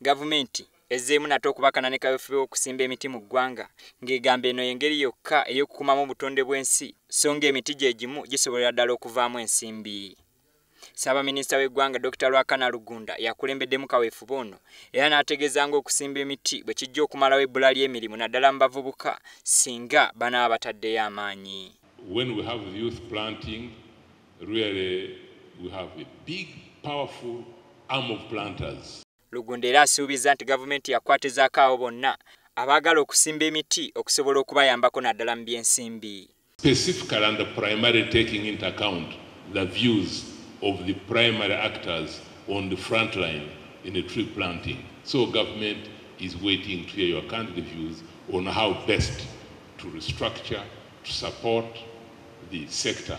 Gavumenti ezzeemu nate okubakana ne kaweefube w'okusimba emiti mu ggwanga ng'egamba eno y'engeri yokka ey'okukumamu obutonde bw'ensi so ng'emiti gye gimu gisobolera ddala okuvaamu ensimbi. Ssaabaminisita w'eggwanga Dr. Lwakana Rugunda yakulembeddemu kaweefube ono era n'ategeeza ng'okusimba emiti bwe kijja okumalawo ebbula ly'emirimu naddala mu bavubuka singa banaaba bataddeyo amaanyi. When we have youth planting, really we have a big, powerful arm of planters. Rugunda era asuubiza nti gavumenti yakwatizaako abo bonna abaagala okusimba emiti okusobola okubayambako naddala mu by'ensimbi. Specifically and primarily taking into account the views of the primary actors on the front line in the tree planting. So government is waiting to hear your candid views on how best to restructure, to support the sector.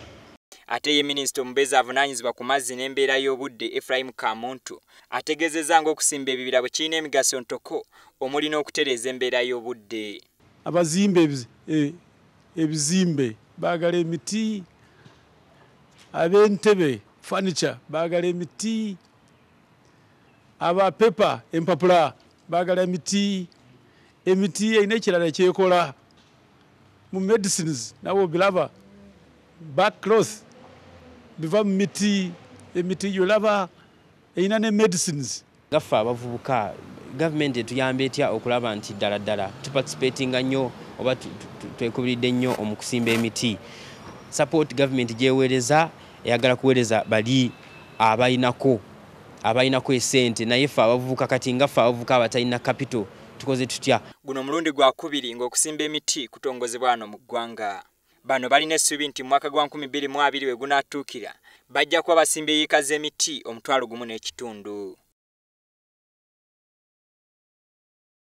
Ate ye minisita omubeezi avunaanyizibwa ku mazzi n'embeera y'obudde Ephraim Kamuntu ategeezezza ng'okusimba ebibira bwe kirina emigaso ntoko omuli n'okutereeza embeera y'obudde. Abazimbe ebizimbe baagala emiti, ab'entebe furniture baagala emiti, abapepa empapula baagala emiti erina ekirala ekyekola mu medicines nabo bilaba backcloth biva mu emiti yolaba erina ne medicines. Gaffe abavubuka gavumenti etuyamba etya okulaba nti ddala tuparticipatinga nnyo oba twekubiridde nnyo mu kusimba emiti. Support gavumenti gyeweereza eyagala kuweereza bali abayinako esente naye ffe abavubuka kati nga ffe abavubuka abatalina capital tukoze tutya. Guno mulundi gwa kubiri ng'okusimba emiti kutongozebwa wano mu ggwanga. Bano balina essuubi nti mu mwaka gwa 2020 we gunaatuukira bajja kuba basimba eyiika z'emiti 1,000 n'ekitundu.